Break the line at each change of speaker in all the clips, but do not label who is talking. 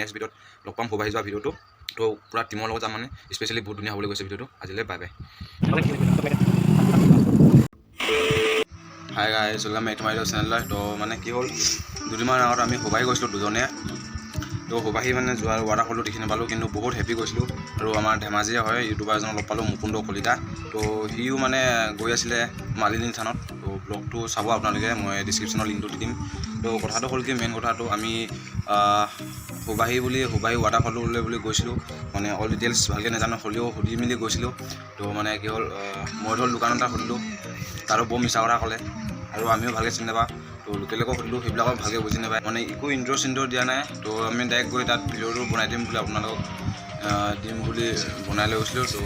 Next ভিডিঅ'ত লগ পাম হুবাহি যোৱা ভিডিঅ'টো তো পুৰা টিমৰ লগত যাম মানে স্পেচিয়েলি বহুত ধুনীয়া হ'বলৈ গৈছে ভিডিঅ'টো আজিলৈ bye bye hi guys welcome back to my YouTube channel তো মানে কি হ'ল দুদিনমান আগত আমি হুবাহি গৈছিলোঁ দুজনে তো হুবাহি মানে যোৱাৰ ৱাটাৰফলটো দেখি নাপালোঁ কিন্তু বহুত হেপী গৈছিলোঁ আৰু আমাৰ ধেমাজিয়ে হয় ইউটিউবাৰ এজনক লগ পালোঁ মুকুন্দ কলিতা তো সিও মানে গৈ আছিলে মালিনী থানত তো ব্লগটো চাব আপোনালোকে মই ডিছক্ৰিপশ্যনৰ লিংকটো দি দিম তো কথাটো হ'ল কি মেইন কথাটো আমি হুবাহি ৱাটাৰফলটো বুলি গৈছিলোঁ মানে অল ডিটেইলছ ভালকৈ নাজানো হ'লেও সুধি মেলি গৈছিলোঁ তো মানে কি হ'ল মই ধৰ দোকান এটা সুধিলোঁ তাৰো বৰ মিছা কথা ক'লে আৰু আমিও ভালকৈ চিনি নাপাওঁ তো লোকেলকো সুধিলোঁ সেইবিলাকক ভালকৈ বুজি নাপায় মানে একো ইণ্ট্ৰ' দিয়া নাই তো আমি ডাইৰেক্ট গৈ তাত ভিডিঅ'টো বনাই দিম বুলি আপোনালোকক বনাই লৈ গৈছিলোঁ তো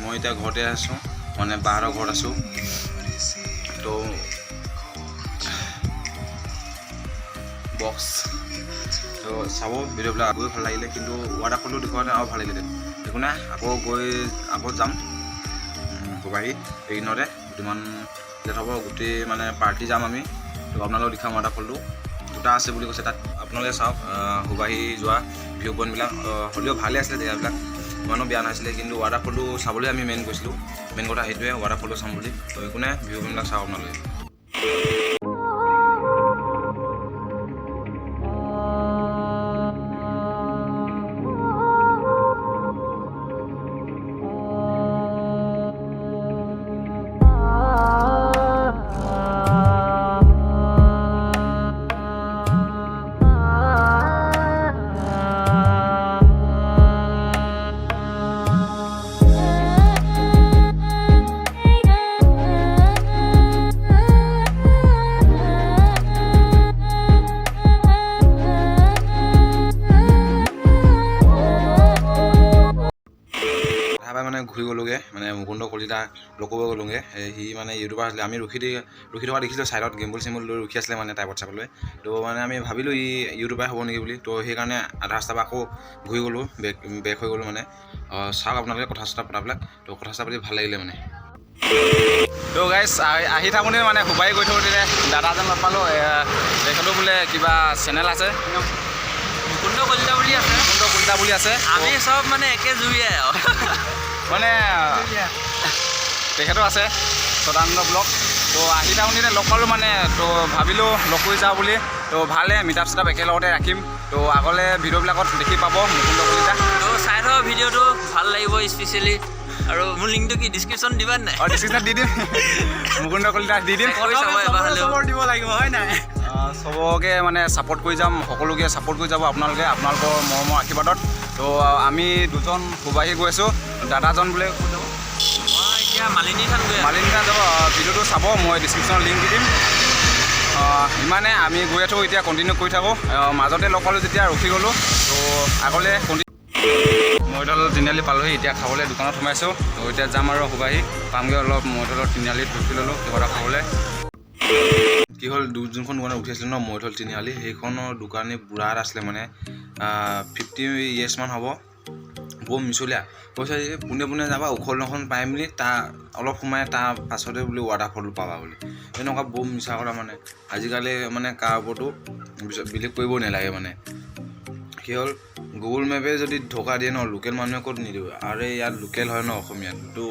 মই এতিয়া ঘৰতে আছোঁ মানে বাহঁতৰ ঘৰত আছোঁ তো বক্স তো চাব ভিডিঅ'বিলাক গৈ ভাল লাগিলে কিন্তু ৱাটাৰফলটো দেখুৱাওঁতে আৰু ভাল লাগিলে একো নাই আকৌ যাম হুবাহি এইদিনতে দুটামান লেট হ'ব গোটেই মানে পাৰ্টি যাম আমি তো আপোনালোকক দেখাম ৱাটাৰফলটো দুটা আছে বুলি কৈছে তাত আপোনালোকে চাওক হুবাহি যোৱা ভিউ পইণ্টবিলাক হ'লেও ভালেই আছিলে জেগাবিলাক ইমানো বেয়া নাছিলে কিন্তু ৱাটাৰফলটো চাবলৈ আমি মেইন গৈছিলোঁ মেইন কথা সেইটোৱে ৱাটাৰফলটো চাম বুলি তো একো নাই ভিউ পইণ্টবিলাক চাওক আপোনালোকে মানে ঘূৰি গ'লোগৈ মানে মুকুন্দ কলিতা লগ গ'লোগৈ সি মানে ইউটিউবাৰ আছিলে আমি ৰখি থকা দেখিছিলোঁ ছাইডত গেম্বল চেম্বল লৈ ৰখি আছিলে মানে টাইপত চাবলৈ তো মানে আমি ভাবিলোঁ ই ইউটিউবাৰ হ'ব নেকি বুলি তো সেইকাৰণে আধা ৰাস্তাৰ পৰা আকৌ ঘূৰি গ'লোঁ বেক হৈ গ'লোঁ মানে চাওক আপোনালোকে কথা চথা পতাবিলাক তো কথা চথা পাতি ভাল লাগিলে মানে তো গাইজ আহি থাকোঁতে মানে হুবাহি গৈ থাকোঁতে দাদা এজন লগ পালোঁ তেখেতো বোলে কিবা চেনেল আছে
মুকুন্দ কলিতা বুলি আছে আমি সব মানে একে জুৰিয়াই
মানে তেখেতো আছে সদানন্দ ব্লগ তো আহি থাকোঁতে লগ পালোঁ মানে তো ভাবিলোঁ লগ কৰি যাওঁ বুলি তো ভালে মিটাপ চিটাপ একেলগতে ৰাখিম তো আগলৈ ভিডিঅ'বিলাকত দেখি পাব মুকুন্দ কলিতা
তো চাই থোৱা ভিডিঅ'টো ভাল লাগিব স্পেচিয়েলি আৰু মোৰ লিংকটো কি ডিছক্ৰিপশ্যন দিবা নাই
ডিছক্ৰিপশ্যন দি দিম মুকুন্দ কলিতা দি দিম
দিব লাগিব হয় নাই
চবকে মানে ছাপোৰ্ট কৰি যাম সকলোকে ছাপোৰ্ট কৰি যাব আপোনালোকৰ মৰমৰ আশীৰ্বাদত তো আমি দুজন হুবাহি গৈ আছোঁ দাদাজন বোলে ক'ত যাব
মই এতিয়া মালিনী থান
যাব ভিডিঅ'টো চাব মই ডিছক্ৰিপশ্যনত লিংক দি দিম ইমানে আমি গৈ আছোঁ এতিয়া কণ্টিনিউ কৰি থাকোঁ মাজতে লগ পালোঁ যেতিয়া ৰখি গ'লোঁ তো আগলৈ মৈদল তিনিআলি পালোঁহি এতিয়া খাবলৈ দোকানত সোমাইছোঁ তো এতিয়া যাম আৰু হুবাহি পামগৈ অলপ মৈদলৰ তিনিআলিত ৰখি ল'লোঁ কিবা এটা খাবলৈ কি হ'ল যোনখন দোকানত উঠি আছিলে ন মৈদল তিনিআলি সেইখনৰ দোকানী বুঢ়া এটা আছিলে মানে 50 ইয়েৰ্ছমান হ'ব বৰ মিছলীয়া কৈছে পোনে যাবা উখলখন পাই মেলি তাৰ অলপ সোমাই তাৰ পাছতে বুলি ৱাটাৰফলটো পাবা বুলি এনেকুৱা বৰ মিছা কৰা মানে আজিকালি মানে কাৰ ওপৰতো বিলিভ কৰিব নালাগে মানে কি হ'ল গুগল মেপে যদি ধোকা দিয়ে ন লোকেল মানুহে ক'ত নিদিব আৰু ইয়াত লোকেল হয় ন অসমীয়াত তো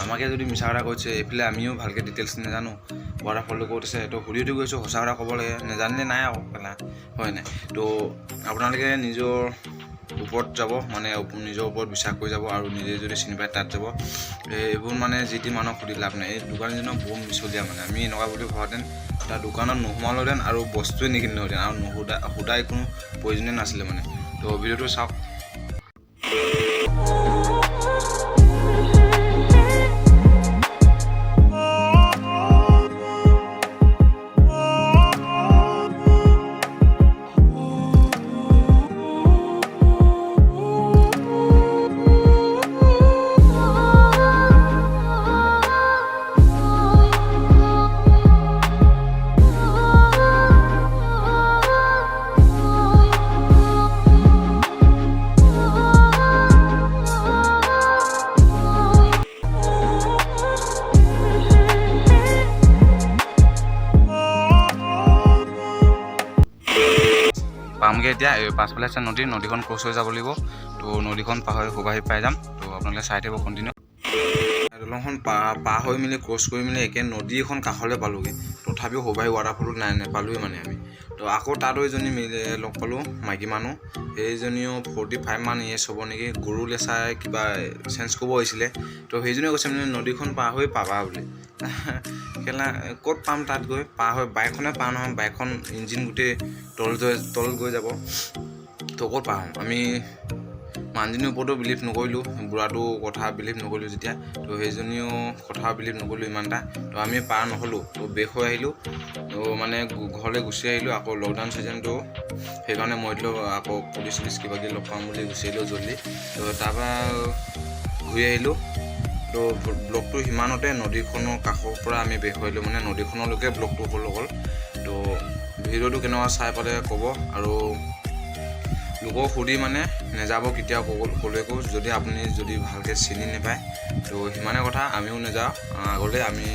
আমাকে যদি মিছা কথা কৈছে এইফালে আমিও ভালকৈ ডিটেইলছ নাজানো ৱাটাৰফলটো ক'ত আছে তো সুধি গৈছোঁ সঁচা কথা ক'ব লাগে নাজানিলে নাই আকৌ পেলা হয় নাই তো আপোনালোকে নিজৰ ওপৰত যাব মানে নিজৰ ওপৰত বিশ্বাস কৰি যাব আৰু নিজে যদি চিনি পায় তাত যাব এইবোৰ মানে যি টি মানুহক সুধি লাভ নাই এই দোকানীজনক বৰ মিছলীয়া মানে আমি এনেকুৱা বুলি ভবাহেঁতেন তাৰ দোকানত নোসোমালোহেঁতেন আৰু বস্তুৱে নিকিনিলোহেঁতেন আৰু সোধাই কোনো প্ৰয়োজনীয় নাছিলে মানে তো ভিডিঅ'টো চাওক পাছফালে আছে নদীখন ক্ৰছ হৈ যাব লাগিব। তো নদীখন পাৰ হৈ সুবাহি পাই যাম। তো আপোনালোকে চাই থাকিব কণ্টিনিউ। দলংখন পাৰ হৈ মেলি ক্ৰছ কৰি মেলি একে নদী এখন কাষলৈ পালোঁগৈ। তথাপিও সুবাহি ৱাটাৰফলটো নাপালোঁৱে মানে আমি। তো আকৌ তাতো এজনী লগ পালোঁ মাইকী মানুহ। সেইজনীও 45 মান ইয়েৰ্ছ হ'ব নেকি, গৰু লেচাই কিবা চেঞ্জ কৰিব হৈছিলে। তো সেইজনীয়ে কৈছে মানে নদীখন পাৰ হৈ পাবা বুলি। কেলা ক'ত পাম তাত গৈ, পাৰ হৈ বাইকখনে পাৰ নহয়, বাইকখন ইঞ্জিন গোটেই তল গৈ যাব। তো ক'ত পাৰ হ'ম আমি। মানুহজনীৰ ওপৰতো বিলিভ নকৰিলোঁ, বুঢ়াটো কথা বিলিভ নকৰিলোঁ যেতিয়া। তো সেইজনীও কথা বিলিভ নকৰিলোঁ ইমান এটা। তো আমি পাৰ নহ'লোঁ। তো বেক হৈ আহিলোঁ। তো মানে ঘৰলৈ গুচি আহিলোঁ। আকৌ লকডাউন ছিজনটো সেইকাৰণে মই আকৌ পুলিচ কিবা কিবি লগ পাম বুলি গুচি আহিলোঁ জল্দি। তো তাৰপৰা ঘূৰি আহিলোঁ। তো ব্লগটো সিমানতে, নদীখনৰ কাষৰ পৰা আমি বেক হৈ আহিলোঁ, মানে নদীখনলৈকে ব্লগটো হ'ল অকল। তো ভিডিঅ'টো কেনেকুৱা চাই পালে ক'ব, আৰু লোকক সুধি মানে নেযাব কেতিয়াও ক'লৈকো, যদি ভালকৈ চিনি নাপায়। তো সিমানে কথা, আমিও নাযাওঁ আগলৈ। আমি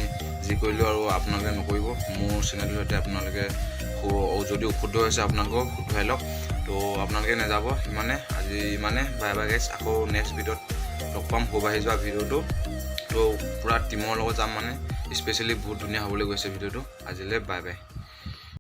যি কৰিলোঁ আৰু আপোনালোকে নকৰিব। মোৰ চেনেলটোৰ সৈতে আপোনালোকে যদি অশুদ্ধ হৈছে আপোনালোকক শুধৰাই লওক। তো আপোনালোকে নাযাব। আজি ইমানে। বাই বাই গাইছ। আকৌ নেক্সট ভিডিঅ'ত লগ পাম সুবাহি যোৱা ভিডিঅ'টো। তো পূৰা টিমৰ লগত যাম মানে, স্পেচিয়েলি বহুত ধুনীয়া হ'বলৈ গৈছে ভিডিঅ'টো। আজিলৈ বাই বাই।